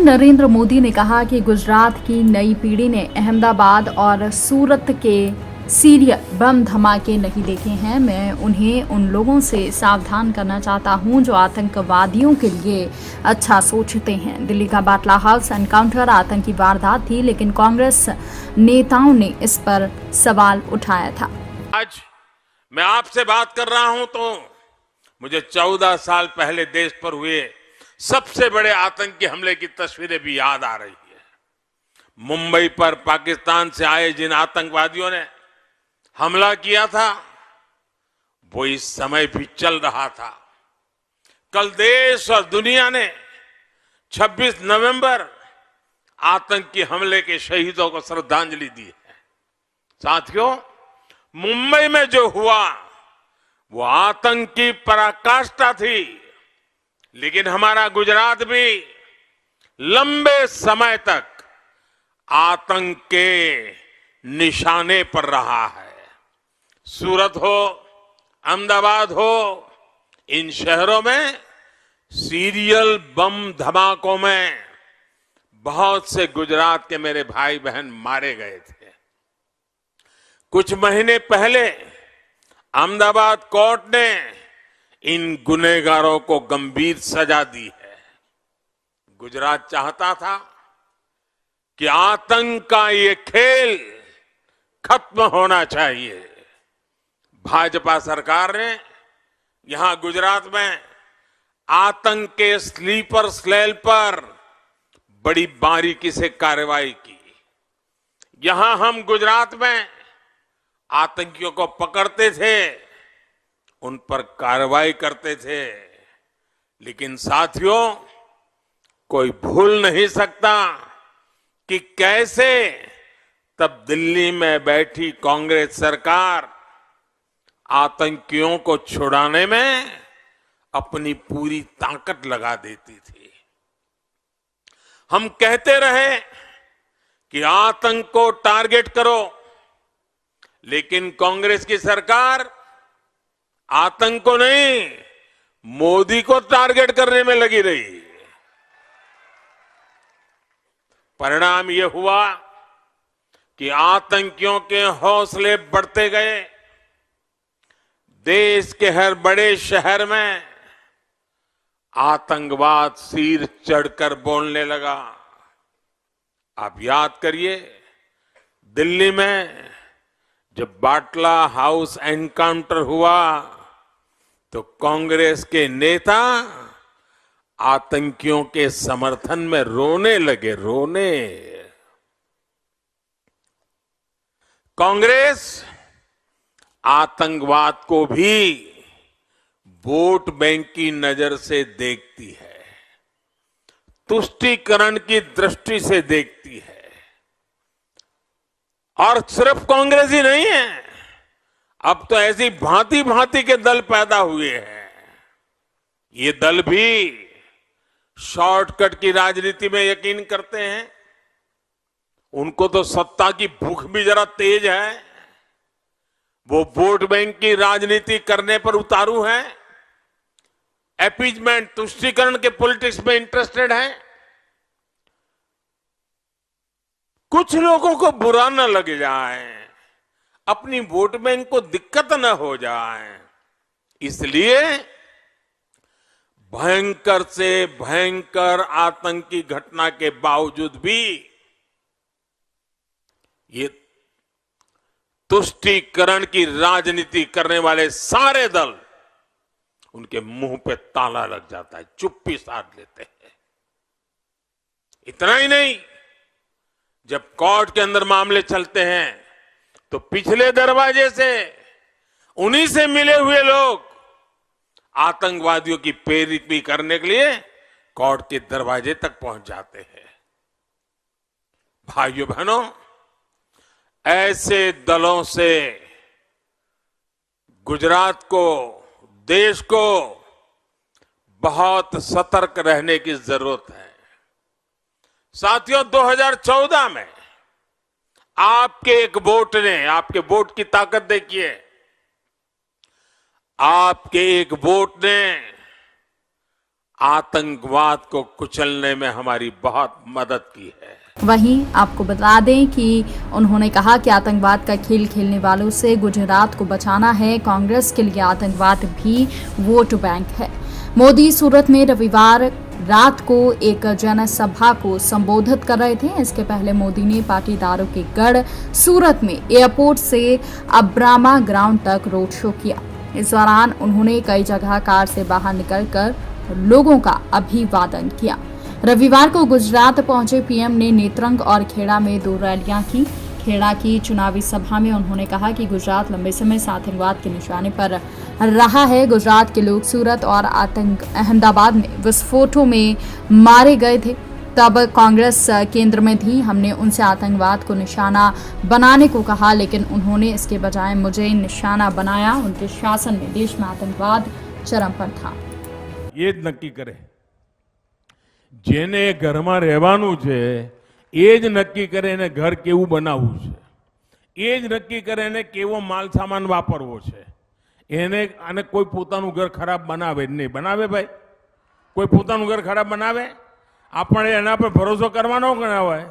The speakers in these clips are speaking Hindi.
नरेंद्र मोदी ने कहा कि गुजरात की नई पीढ़ी ने अहमदाबाद और सूरत के सीरियल बम धमाके नहीं देखे हैं। मैं उन्हें उन लोगों से सावधान करना चाहता हूं जो आतंकवादियों के लिए अच्छा सोचते हैं। दिल्ली का बाटला हाउस एनकाउंटर आतंकी वारदात थी, लेकिन कांग्रेस नेताओं ने इस पर सवाल उठाया था। आज मैं आपसे बात कर रहा हूं तो मुझे 14 साल पहले देश पर हुए सबसे बड़े आतंकी हमले की तस्वीरें भी याद आ रही है। मुंबई पर पाकिस्तान से आए जिन आतंकवादियों ने हमला किया था वो इस समय भी चल रहा था। कल देश और दुनिया ने 26 नवंबर आतंकी हमले के शहीदों को श्रद्धांजलि दी है। साथियों, मुंबई में जो हुआ वो आतंकी पराकाष्ठा थी, लेकिन हमारा गुजरात भी लंबे समय तक आतंक के निशाने पर रहा है। सूरत हो, अहमदाबाद हो, इन शहरों में सीरियल बम धमाकों में बहुत से गुजरात के मेरे भाई बहन मारे गए थे। कुछ महीने पहले अहमदाबाद कोर्ट ने इन गुनहगारों को गंभीर सजा दी है। गुजरात चाहता था कि आतंक का ये खेल खत्म होना चाहिए। भाजपा सरकार ने यहां गुजरात में आतंक के स्लीपर सेल पर बड़ी बारीकी से कार्रवाई की। यहां हम गुजरात में आतंकियों को पकड़ते थे, उन पर कार्रवाई करते थे, लेकिन साथियों, कोई भूल नहीं सकता कि कैसे तब दिल्ली में बैठी कांग्रेस सरकार आतंकियों को छुड़ाने में अपनी पूरी ताकत लगा देती थी। हम कहते रहे कि आतंक को टारगेट करो, लेकिन कांग्रेस की सरकार आतंक को नहीं, मोदी को टारगेट करने में लगी रही। परिणाम यह हुआ कि आतंकियों के हौसले बढ़ते गए। देश के हर बड़े शहर में आतंकवाद सिर चढ़कर बोलने लगा। आप याद करिए, दिल्ली में जब बाटला हाउस एनकाउंटर हुआ तो कांग्रेस के नेता आतंकियों के समर्थन में रोने लगे। कांग्रेस आतंकवाद को भी वोट बैंक की नजर से देखती है, तुष्टीकरण की दृष्टि से देखती है। और सिर्फ कांग्रेस ही नहीं है, अब तो ऐसी भांति भांति के दल पैदा हुए हैं। ये दल भी शॉर्टकट की राजनीति में यकीन करते हैं। उनको तो सत्ता की भूख भी जरा तेज है। वो वोट बैंक की राजनीति करने पर उतारू है, अपीजमेंट, तुष्टीकरण के पॉलिटिक्स में इंटरेस्टेड है। कुछ लोगों को बुरा न लग जाए, अपनी वोट बैंक को दिक्कत न हो जाए, इसलिए भयंकर से भयंकर आतंकी घटना के बावजूद भी ये तुष्टीकरण की राजनीति करने वाले सारे दल, उनके मुंह पे ताला लग जाता है, चुप्पी साध लेते हैं। इतना ही नहीं, जब कोर्ट के अंदर मामले चलते हैं तो पिछले दरवाजे से उन्हीं से मिले हुए लोग आतंकवादियों की पैरवी करने के लिए कोर्ट के दरवाजे तक पहुंच जाते हैं। भाइयों बहनों, ऐसे दलों से गुजरात को, देश को बहुत सतर्क रहने की जरूरत है। साथियों, 2014 में आपके एक वोट ने, आपके वोट की ताकत देखिए, आपके एक वोट ने आतंकवाद को कुचलने में हमारी बहुत मदद की है। वहीं आपको बता दें कि उन्होंने कहा कि आतंकवाद का खेल खेलने वालों से गुजरात को बचाना है। कांग्रेस के लिए आतंकवाद भी वोट बैंक है। मोदी सूरत में रविवार रात को एक जनसभा को संबोधित कर रहे थे। इसके पहले मोदी ने पाटीदारों के गढ़ सूरत में एयरपोर्ट से अब्रामा ग्राउंड तक रोड शो किया। इस दौरान उन्होंने कई जगह कार से बाहर निकलकर लोगों का अभिवादन किया। रविवार को गुजरात पहुंचे पीएम ने नेत्रंग और खेड़ा में 2 रैलियां की। खेड़ा की चुनावी सभा में उन्होंने कहा कि गुजरात लंबे समय से आतंकवाद के निशाने पर रहा है। गुजरात के लोग सूरत और अहमदाबाद में विस्फोटों में मारे गए थे। तब कांग्रेस केंद्र में थी। हमने उनसे आतंकवाद को निशाना बनाने को कहा, लेकिन उन्होंने इसके बजाय मुझे निशाना बनाया। उनके शासन में देश में आतंकवाद चरम पर था। ये नक्की करे जेने घરમાં રહેવાનું છે એ જ નક્કી કરે એને ઘર કેવું બનાવવું છે, એ જ નક્કી કરે એને કેવો માલ સામાન વાપરવો છે। એને અને કોઈ પોતાનું ઘર ખરાબ બનાવે જ નહીં। બનાવે ભાઈ? કોઈ પોતાનું ઘર ખરાબ બનાવે? આપણે એના પર ભરોસો કરવાનો કે ના હોય?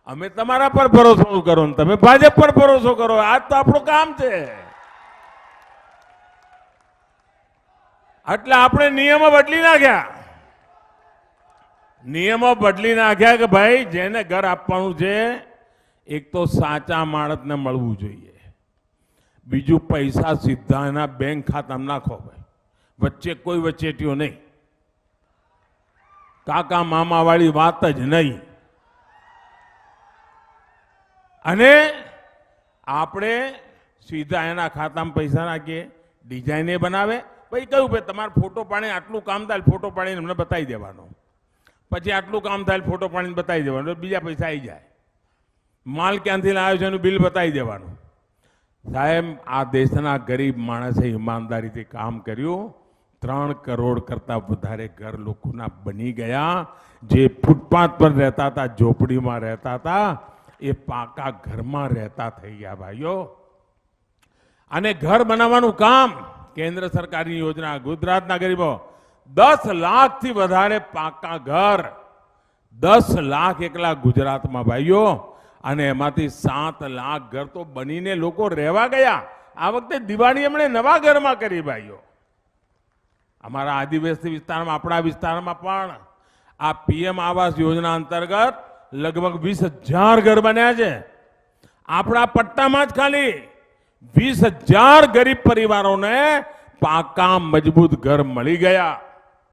અમે તમારા પર ભરોસો કરો ને તમે ભાજપ પર ભરોસો કરો। આ તો આપણું કામ છે। એટલે આપણે નિયમો બદલી નાખ્યા। નિયમો બદલી નાખ્યા કે ભાઈ જેને ઘર આપવાનું છે એક તો સાચા માણસને મળવું જોઈએ, બીજું પૈસા સીધા એના બેંક ખાતામાં નાખો ભાઈ, વચ્ચે કોઈ વચેટીઓ નહીં, કાકા મામા વાળી વાત જ નહીં। અને આપણે સીધા એના ખાતામાં પૈસા નાખીએ। ડિઝાઇન એ બનાવે ભાઈ, કહ્યું ભાઈ તમારે ફોટો પાડીને આટલું કામ થાય, ફોટો પાડીને અમને બતાવી દેવાનો, પછી આટલું કામ થાય ફોટો પાડીને બતાવી દેવાનું, બીજા પૈસા આવી જાય। માલ ક્યાંથી લાવ્યો છે એનું બિલ બતાવી દેવાનું। સાહેબ, આ દેશના ગરીબ માણસે ઈમાનદારીથી કામ કર્યું। 3 કરોડ કરતા વધારે ઘર લોકોના બની ગયા। જે ફૂટપાથ પર રહેતા હતા, ઝોપડીમાં રહેતા હતા, એ પાકા ઘરમાં રહેતા થઈ ગયા ભાઈઓ। અને ઘર બનાવવાનું કામ કેન્દ્ર સરકારની યોજના, ગુજરાતના ગરીબો 10 લાખથી વધારે પાકા ઘર, 10 લાખ એકલા ગુજરાતમાં ભાઈઓ, અને એમાંથી 7 લાખ ઘર તો બનીને લોકો રહેવા ગયા। આ વખતે દિવાળી એમણે નવા ઘરમાં કરી ભાઈઓ। અમારા આદિવાસી વિસ્તારમાં, આપણા વિસ્તારમાં પણ આ પીએમ આવાસ યોજના અંતર્ગત લગભગ 20,000 ઘર બન્યા છે। આપણા પટ્ટામાં જ ખાલી 20,000 ગરીબ પરિવારોને પાકા મજબૂત ઘર મળી ગયા।